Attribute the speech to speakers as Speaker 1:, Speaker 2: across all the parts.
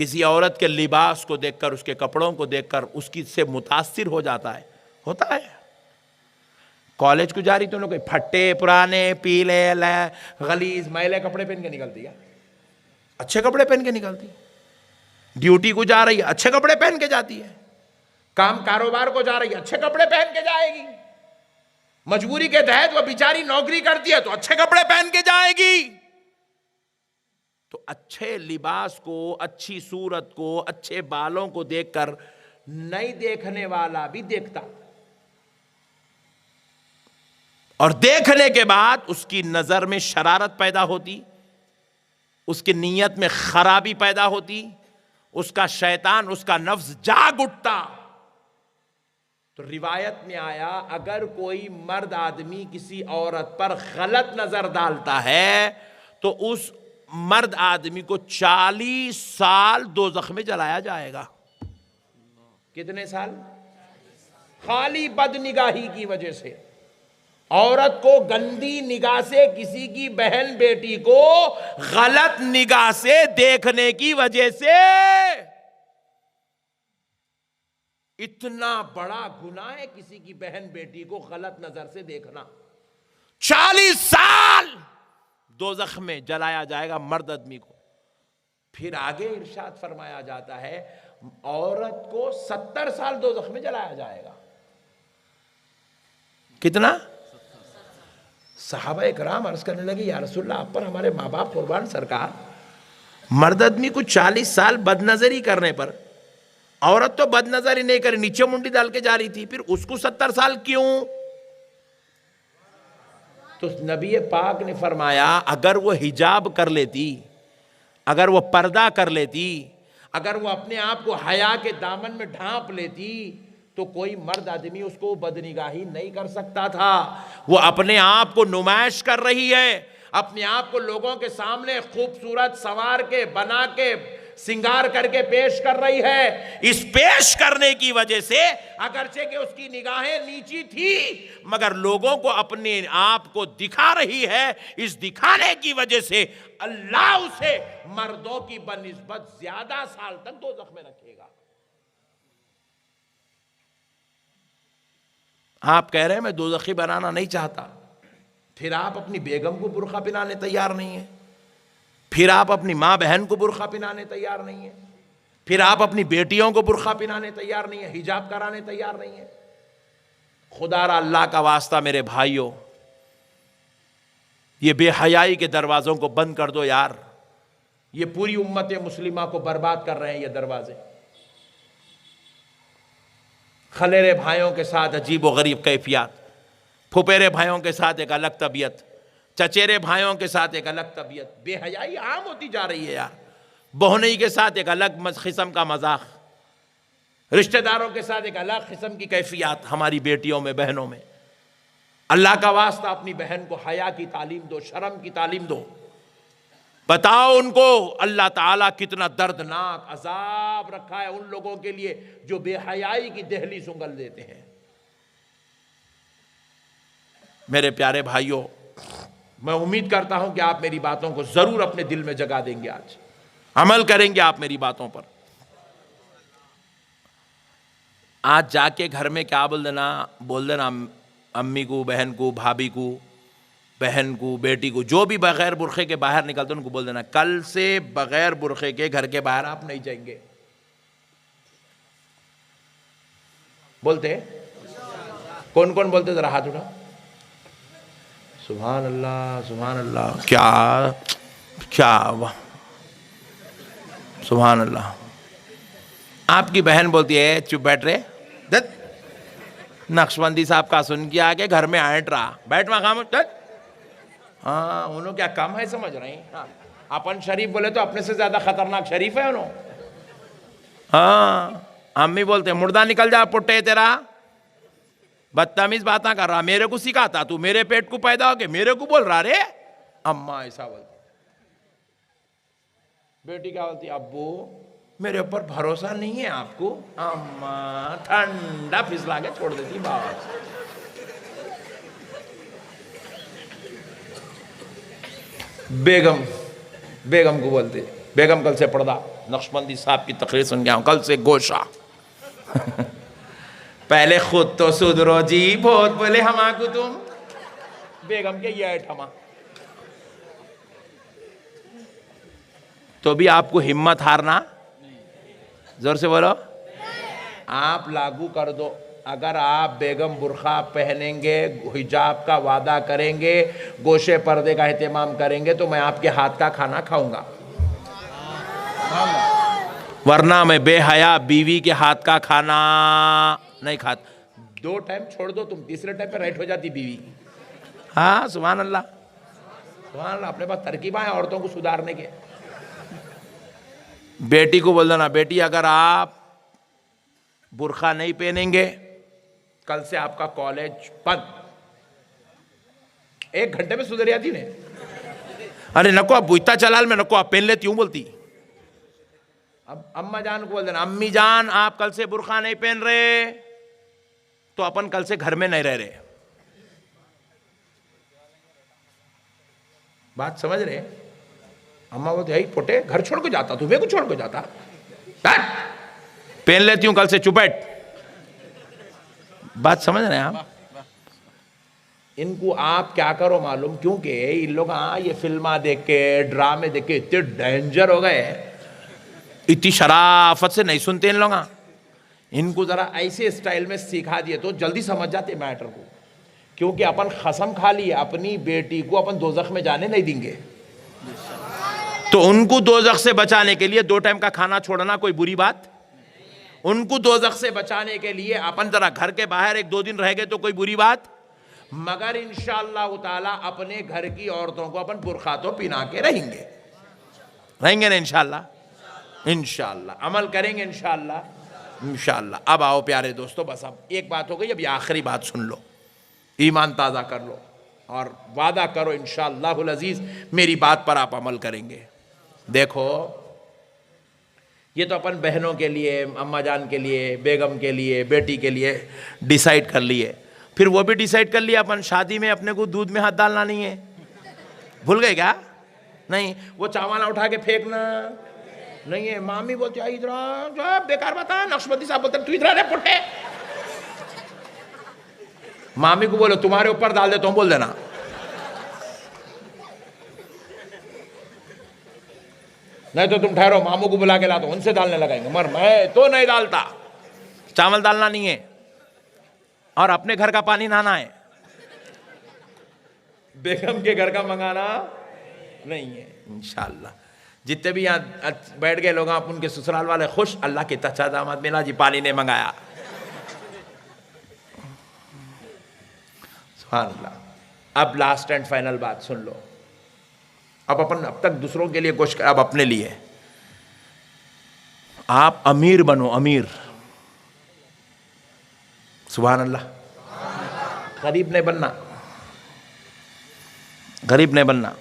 Speaker 1: किसी औरत के लिबास को देखकर, उसके कपड़ों को देखकर उसकी से मुतासिर हो जाता है, होता है। कॉलेज को जा रही तो लोग फट्टे पुराने पीले गलीज मैले कपड़े पहन के निकलती है, अच्छे कपड़े पहन के निकलती है। ड्यूटी को जा रही है, अच्छे कपड़े पहन के जाती है। काम कारोबार को जा रही है, अच्छे कपड़े पहन के जाएगी। मजबूरी के तहत वो बेचारी नौकरी करती है तो अच्छे कपड़े पहन के जाएगी। तो अच्छे लिबास को, अच्छी सूरत को, अच्छे बालों को देखकर नहीं देखने वाला भी देखता, और देखने के बाद उसकी नजर में शरारत पैदा होती, उसकी नीयत में खराबी पैदा होती, उसका शैतान, उसका नफ्स जाग उठता। तो रिवायत में आया, अगर कोई मर्द आदमी किसी औरत पर गलत नजर डालता है तो उस मर्द आदमी को 40 साल दोज़ख में जलाया जाएगा। कितने साल? खाली बदनिगाही की वजह से, औरत को गंदी निगाह से, किसी की बहन बेटी को गलत निगाह से देखने की वजह से, इतना बड़ा गुनाह है किसी की बहन बेटी को गलत नजर से देखना। 40 साल दोज़ख में जलाया जाएगा मर्द आदमी को। फिर आगे इरशाद फरमाया जाता है, औरत को 70 साल दोज़ख में जलाया जाएगा। कितना? सहाबा इकराम अर्ज करने लगे, या रसूलल्लाह, आप पर हमारे माँ बाप कुर्बान सरकार, मर्द आदमी को 40 साल बदनजरी करने पर, औरत तो बदनजरी नहीं करी, नीचे मुंडी डाल के जा रही थी, फिर उसको 70 साल क्यों? तो नबी पाक ने फरमाया, अगर वो हिजाब कर लेती, अगर वो पर्दा कर लेती, अगर वो अपने आप को हया के दामन में ढांप लेती, तो कोई मर्द आदमी उसको बदनिगाही नहीं कर सकता था। वो अपने आप को नुमाइश कर रही है, अपने आप को लोगों के सामने खूबसूरत संवार के, बना के, सिंगार करके पेश कर रही है। इस पेश करने की वजह से, अगरचे कि उसकी निगाहें नीची थी, मगर लोगों को अपने आप को दिखा रही है। इस दिखाने की वजह से अल्लाह उसे मर्दों की बनिस्बत ज्यादा साल तक दोज़ख में रखेगा। आप कह रहे हैं मैं दोज़खी बनाना नहीं चाहता, फिर आप अपनी बेगम को बुर्का पहनाने तैयार नहीं है, फिर आप अपनी माँ बहन को बुर्का पहनाने तैयार नहीं है, फिर आप अपनी बेटियों को बुर्का पहनाने तैयार नहीं है, हिजाब कराने तैयार नहीं है। खुदारा अल्लाह का वास्ता मेरे भाइयों, ये बेहयाई के दरवाज़ों को बंद कर दो यार। ये पूरी उम्मत मुस्लिमा को बर्बाद कर रहे हैं ये दरवाजे। खलेरे भाइयों के साथ अजीब व गरीब कैफियत, फुपेरे भाइयों के साथ एक अलग तबीयत, चचेरे भाइयों के साथ एक अलग तबीयत। बेहयाई आम होती जा रही है यार। बहनई के साथ एक अलग किस्म का मजाक, रिश्तेदारों के साथ एक अलग किस्म की कैफियत हमारी बेटियों में, बहनों में। अल्लाह का वास्ता अपनी बहन को हया की तालीम दो, शर्म की तालीम दो। बताओ उनको अल्लाह ताला कितना दर्दनाक अजाब रखा है उन लोगों के लिए जो बेहयाई की दहली सुंगल देते हैं। मेरे प्यारे भाइयों, मैं उम्मीद करता हूं कि आप मेरी बातों को जरूर अपने दिल में जगा देंगे, आज अमल करेंगे आप मेरी बातों पर। आज जाके घर में क्या बोल देना अम्मी को, बहन को, भाभी को, बहन को, बेटी को, जो भी बगैर बुरखे के बाहर निकलते उनको बोल देना, कल से बगैर बुरखे के घर के बाहर आप नहीं जाएंगे। बोलते? कौन कौन बोलते? जरा हाथ उठा। सुभान अल्लाह, सुभान अल्लाह। क्या क्या सुभान अल्लाह। आपकी बहन बोलती है चुप बैठ रहे, नक्शबंदी साहब का सुन के आके घर में आट रहा, बैठ वहां काम। हाँ, उन्होंने क्या कम है समझ रहे हैं? हाँ, अपन शरीफ बोले तो अपने से ज्यादा खतरनाक शरीफ है उन्होंने। हाँ, अम्मी बोलते मुर्दा निकल जा पुट्टे तेरा, बदतमीज बातें कर रहा, मेरे को सिखाता, तू मेरे पेट को पैदा हो के मेरे को बोल रहा रे। अम्मा ऐसा बोलती। बेटी क्या बोलती? अब्बू मेरे ऊपर भरोसा नहीं है आपको? अम्मा ठंडा फिसला के छोड़ देती बात। बेगम को बोलते, बेगम कल से पर्दा नक्शबंदी साहब की तकरीर सुन गया हूँ कल से गोशा। पहले खुद तो सुधरो जी, बहुत बोले हम आगू तुम बेगम के ये ठमा। तो भी आपको हिम्मत हारना, जोर से बोलो, आप लागू कर दो। अगर आप बेगम बुरखा पहनेंगे, हिजाब का वादा करेंगे, गोशे पर्दे का एहतमाम करेंगे, तो मैं आपके हाथ का खाना खाऊंगा, वरना मैं बेहया बीवी के हाथ का खाना नहीं खाता। 2 टाइम छोड़ दो तुम, तीसरे टाइम पे राइट हो जाती बीवी। हाँ सुभान अल्लाह, सुभान अल्लाह। अपने पास तरकीबा है औरतों को सुधारने के। बेटी को बोल देना, बेटी अगर आप बुरखा नहीं पहनेंगे, कल से आपका कॉलेज बंद। 1 घंटे में सुधर जाती ने। अरे नको आप बुझता चलाल में, नको आप पहन लेती हूं बोलती। अब अम्मा जान को बोल देना, अम्मी जान आप कल से बुरखा नहीं पहन रहे तो अपन कल से घर में नहीं रह रहे। बात समझ रहे? अम्मा बोलते है पोटे घर छोड़ के जाता, तुम्हें को छोड़ के जाता, पहन लेती हूं कल से चुपैट। बात समझ रहे हैं आप? इनको आप क्या करो मालूम, क्योंकि इन लोग ये फिल्मा देख के, ड्रामे देख के इतने डेंजर हो गए, इतनी शराफत से नहीं सुनते इन लोग। इनको जरा ऐसे स्टाइल में सिखा दिए तो जल्दी समझ जाते मैटर को। क्योंकि अपन कसम खा लिए अपनी बेटी को अपन दोजख में जाने नहीं देंगे, तो उनको दोजख से बचाने के लिए 2 टाइम का खाना छोड़ना कोई बुरी बात। उनको दोजख से बचाने के लिए अपन जरा घर के बाहर 1-2 दिन रह गए तो कोई बुरी बात। मगर इंशाअल्लाह ताला अपने घर की औरतों को अपन बुरखा तो पिना के रहेंगे, रहेंगे ना इंशाअल्लाह। इंशाअल्लाह अमल करेंगे इंशाअल्लाह, इंशाअल्लाह। अब आओ प्यारे दोस्तों, बस अब एक बात हो गई, अब ये आखिरी बात सुन लो, ईमान ताज़ा कर लो और वादा करो इंशाअल्लाहुल अज़ीज़ मेरी बात पर आप अमल करेंगे। देखो ये तो अपन बहनों के लिए, अम्मा जान के लिए, बेगम के लिए, बेटी के लिए डिसाइड कर लिए। फिर वो भी डिसाइड कर लिया अपन शादी में अपने को दूध में हाथ डालना नहीं है। भूल गए क्या? नहीं, वो चावल उठा के फेंकना नहीं है। मामी बोलती है इधर बेकार बता, नक्शबंदी साहब बोलते तू इधर पुट्टे। मामी को बोलो तुम्हारे ऊपर डाल देता हूं, बोल देना। नहीं तो तुम ठहरो, मामू को बुला के लाता हूं, उनसे डालने लगाएंगे। मगर मैं तो नहीं डालता, चावल डालना नहीं है और अपने घर का पानी नहाना है, बेगम के घर का मंगाना नहीं है। इंशाअल्लाह जितने भी यहाँ बैठ गए लोग, आप उनके ससुराल वाले खुश, अल्लाह के अच्छा दामाद मिला जी, पानी ने मंगाया। सुभान अल्लाह। अब लास्ट एंड फाइनल बात सुन लो। अब अपन अब तक दूसरों के लिए कोशिश कर, अब अपने लिए आप अमीर बनो, अमीर। सुभान अल्लाह। गरीब नहीं बनना, गरीब नहीं बनना।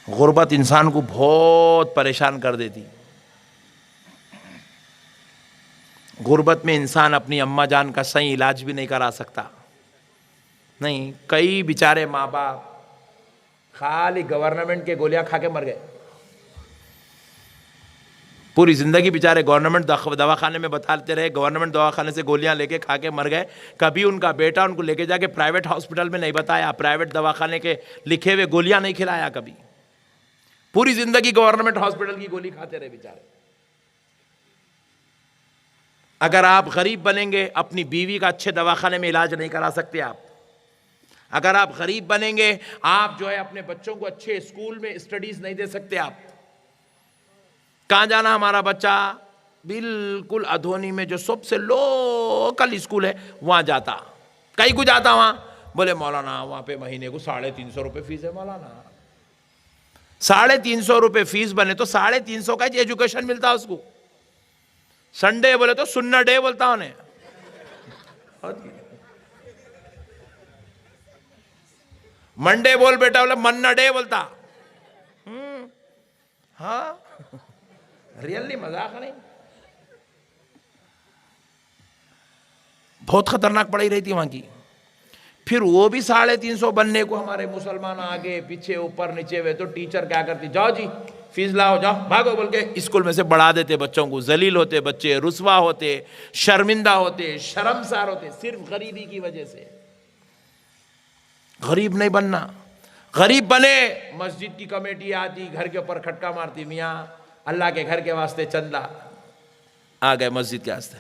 Speaker 1: गुर्बत इंसान को बहुत परेशान कर देती। गुर्बत में इंसान अपनी अम्मा जान का सही इलाज भी नहीं करा सकता। नहीं, कई बेचारे माँ बाप खाली गवर्नमेंट के गोलियां खा के मर गए। पूरी जिंदगी बेचारे गवर्नमेंट दवाखाने में बताते रहे, गवर्नमेंट दवाखाने से गोलियां लेके खा के मर गए। कभी उनका बेटा उनको लेके जाके प्राइवेट हॉस्पिटल में नहीं बताया, प्राइवेट दवाखाने के लिखे हुए गोलियां नहीं खिलाया कभी। पूरी जिंदगी गवर्नमेंट हॉस्पिटल की गोली खाते रहे बेचारे। अगर आप गरीब बनेंगे, अपनी बीवी का अच्छे दवाखाने में इलाज नहीं करा सकते आप। अगर आप गरीब बनेंगे, आप जो है अपने बच्चों को अच्छे स्कूल में स्टडीज नहीं दे सकते आप। कहाँ जाना हमारा बच्चा? बिल्कुल अधोनी में जो सबसे लोकल स्कूल है वहाँ जाता। कहीं को जाता वहाँ, बोले मौलाना वहाँ पे महीने को 350 रुपये फीस है। मौलाना 350 रुपये फीस बने तो 350 का एजुकेशन मिलता उसको। संडे बोले तो सुन्ना डे बोलता उन्हें। मंडे बोल बेटा, बोले मन्ना डे बोलता। हाँ रियली मजाक नहीं। बहुत खतरनाक पढ़ाई रही थी वहां की। फिर वो भी 350 बनने को हमारे मुसलमान आगे पीछे ऊपर नीचे हुए तो टीचर क्या करती, जाओ जी फीस लाओ, जाओ भागो बोल के स्कूल में से बढ़ा देते बच्चों को। जलील होते बच्चे, रुसवा होते, शर्मिंदा होते, शर्मसार होते, सिर्फ गरीबी की वजह से। गरीब नहीं बनना। गरीब बने, मस्जिद की कमेटी आती, घर के ऊपर खटका मारती, मियाँ अल्लाह के घर के वास्ते चंदा, आ गए मस्जिद के वास्ते।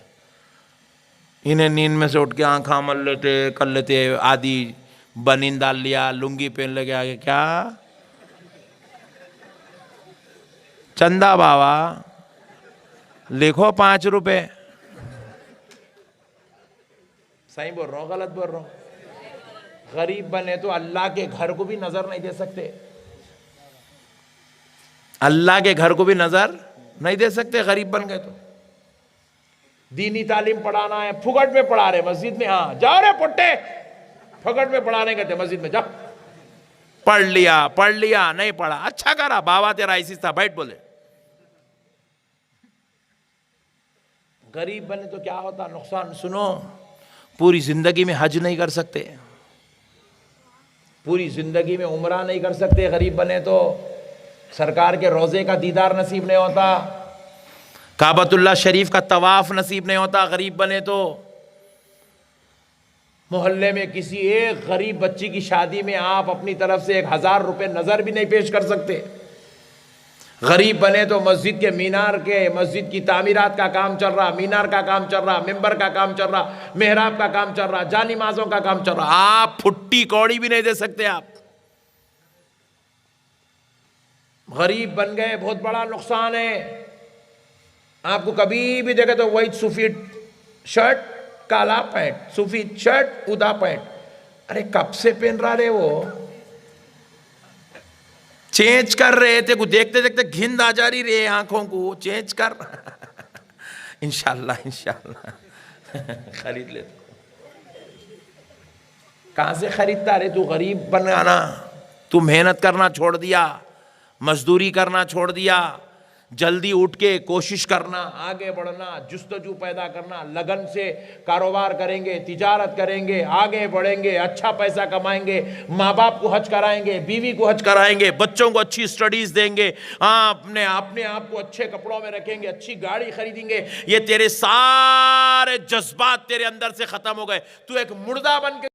Speaker 1: इन्हें नींद में से उठ के आँखा मल लेते, कर लेते, आदि बनीन डाल लिया, लुंगी पहन लगे, आगे क्या चंदा बाबा लिखो 5 रुपए। सही बोल रहा हूँ गलत बोल रहा हूँ? गरीब बने तो अल्लाह के घर को भी नजर नहीं दे सकते, अल्लाह के घर को भी नजर नहीं दे सकते गरीब बन गए तो। दीनी तालीम पढ़ाना है, फुकट में पढ़ा रहे मस्जिद में, हाँ जाओ रे पुट्टे, फुकट में पढ़ाने कहते मस्जिद में, जाओ। पढ़ लिया नहीं पढ़ा, अच्छा करा बाबा तेरा ऐसी था, बैठ बोले। गरीब बने तो क्या होता नुकसान सुनो, पूरी जिंदगी में हज नहीं कर सकते, पूरी जिंदगी में उम्रा नहीं कर सकते। गरीब बने तो सरकार के रोजे का दीदार नसीब नहीं होता, काबतुल्लाह शरीफ का तवाफ नसीब नहीं होता। गरीब बने तो मोहल्ले में किसी एक गरीब बच्ची की शादी में आप अपनी तरफ से 1000 रुपए नजर भी नहीं पेश कर सकते। गरीब बने तो मस्जिद के मीनार के, मस्जिद की तामीरात का काम चल रहा, मीनार का काम चल रहा, मिंबर का काम चल रहा, मेहराब का काम चल रहा, जानिमाजों का काम चल रहा, आप फुट्टी कौड़ी भी नहीं दे सकते। आप गरीब बन गए, बहुत बड़ा नुकसान है। आपको कभी भी देखे तो वही सूफी शर्ट, काला पैंट, सूफी शर्ट, उदा पैंट, अरे कब से पहन रहा रे वो, चेंज कर रहे थे, को देखते देखते घिंद आ जा रही रे आंखों को, चेंज कर। इंशाल्लाह खरीद ले। कहां से खरीदता रे तू? गरीब बन गया, तू मेहनत करना छोड़ दिया, मजदूरी करना छोड़ दिया, जल्दी उठ के कोशिश करना, आगे बढ़ना, जुस्तजू पैदा करना, लगन से कारोबार करेंगे, तिजारत करेंगे, आगे बढ़ेंगे, अच्छा पैसा कमाएंगे, माँ बाप को हज कराएंगे, बीवी को हज कराएंगे, बच्चों को अच्छी स्टडीज देंगे, अपने आप को अच्छे कपड़ों में रखेंगे, अच्छी गाड़ी खरीदेंगे। ये तेरे सारे जज्बात तेरे अंदर से खत्म हो गए, तू एक मुर्दा बन के